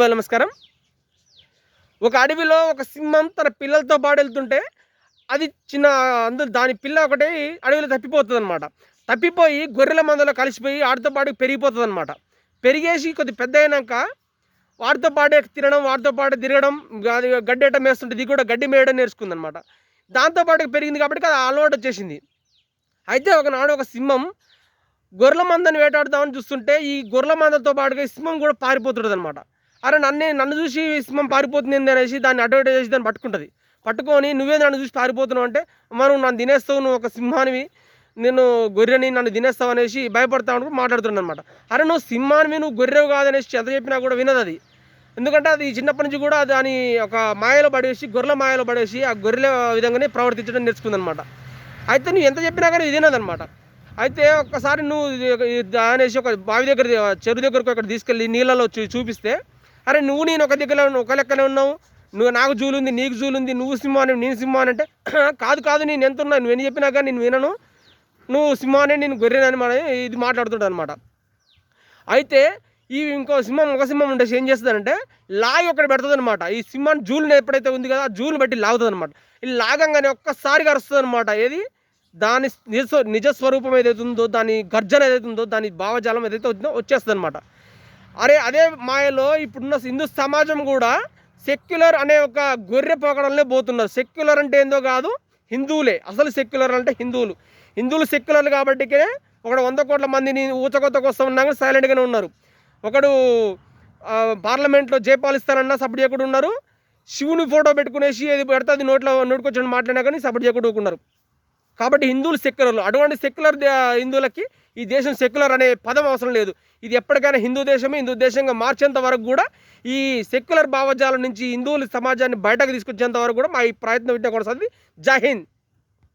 శుభ నమస్కారం. ఒక అడవిలో ఒక సింహం తన పిల్లలతో పాటు వెళ్తుంటే అది చిన్న దాని పిల్ల ఒకటి అడవిలో తప్పిపోతుందనమాట. తప్పిపోయి గొర్రెల మందలో కలిసిపోయి వాటితో పాటు పెరిగిపోతుందనమాట. పెరిగేసి కొద్ది పెద్ద అయినాక వాటితో పాటే తినడం, వాటితో పాటు తిరగడం, గడ్డేట మేస్తుంటే ఇది కూడా గడ్డి మేయడం నేర్చుకుందనమాట. దాంతో పాటు పెరిగింది కాబట్టి అది అలవాటు వచ్చేసింది. అయితే ఒకనాడు ఒక సింహం గొర్రెల మందని వేటాడుదామని చూస్తుంటే ఈ గొర్రెల మందతో పాటుగా ఈ సింహం కూడా పారిపోతుందనమాట. అరే నన్ను చూసి సింహం పారిపోతుంది అనేసి దాన్ని అడ్వైట్ చేసి దాన్ని పట్టుకుంటుంది. పట్టుకొని నువ్వే నన్ను చూసి పారిపోతున్నావు అంటే, మనం నన్ను తినేస్తావు, నువ్వు ఒక సింహానివి, నేను గొర్రెని, నన్ను తినేస్తావు అనేసి భయపడతా ఉంటూ మాట్లాడుతున్నాను అనమాట. అరే నువ్వు సింహానివి, నువ్వు గొర్రెవు కాదనేసి ఎంత చెప్పినా కూడా వినదు అది. ఎందుకంటే అది చిన్నప్పటి నుంచి కూడా దాని ఒక మాయలో పడేసి, గొర్రెల మాయలో పడేసి ఆ గొర్రెల విధంగానే ప్రవర్తించడం నేర్చుకుందనమాట. అయితే నువ్వు ఎంత చెప్పినా కానీ వినదనమాట. అయితే ఒక్కసారి నువ్వు అనేసి ఒక బావి దగ్గర, చెరువు దగ్గరకు అక్కడ తీసుకెళ్ళి నీళ్ళలో చూపిస్తే, అరే నువ్వు నేను ఒక దగ్గర ఒక లెక్కనే ఉన్నావు, నువ్వు నాకు జూలుంది, నీకు జూలుంది, నువ్వు సింహాన్ని నేను సింహాన్ని అంటే, కాదు నేను ఎంత ఉన్నా నువ్వు ఎన్ని చెప్పినా కానీ నేను వినను, నువ్వు సింహాన్ని నేను గొర్రెనని ఇది మాట్లాడుతుంటాడు అనమాట. అయితే ఇంకో సింహం, ఒక సింహం ఉండేసి ఏం చేస్తుందంటే లాగి ఒకటి పెడుతుంది అనమాట. ఈ సింహాన్ని జూలుని ఎప్పుడైతే ఉంది కదా ఆ జూలుని బట్టి లాగుతుంది అనమాట. ఇది లాగంగానే ఒక్కసారిగా అరుస్తుంది అనమాట. ఏది దాని నిజస్వరూపం ఏదైతే ఉందో, దాని గర్జన ఏదైతే ఉందో, దాని భావజాలం ఏదైతే ఉందో వచ్చేస్తుంది అనమాట. అదే మాయలో ఇప్పుడున్న హిందూ సమాజం కూడా సెక్యులర్ అనే ఒక గొర్రె పోకడంలో పోతున్నారు. సెక్యులర్ అంటే ఏందో కాదు, హిందువులే అసలు సెక్యులర్ అంటే హిందువులు సెక్యులర్లు కాబట్టికే ఒకడు 100 కోట్ల మందిని ఊచకొత్తకు వస్తూ ఉన్నా కానీ సైలెంట్గానే ఉన్నారు. ఒకడు పార్లమెంట్లో జయపాలిస్తానన్నా సపోర్ట్ చేయకుండా ఉన్నారు. శివుని ఫోటో పెట్టుకునేసి ఏది పెడితే అది నోటుకొచ్చి మాట్లాడినా కానీ సపోర్ట్ చేయకుండా ఉన్నారు. కాబట్టి హిందువులు సెక్యులర్లు. అటువంటి సెక్యులర్ హిందువులకి ఈ దేశం సెక్యులర్ అనే పదం అవసరం లేదు. ఇది ఎప్పటికైనా హిందూ దేశంగా మార్చేంత వరకు కూడా ఈ సెక్యులర్ భావజాలం నుంచి హిందువుల సమాజాన్ని బయటకు తీసుకొచ్చేంత వరకు కూడా మా ఈ ప్రయత్నం కొనసాగుతుంది. జై హింద్.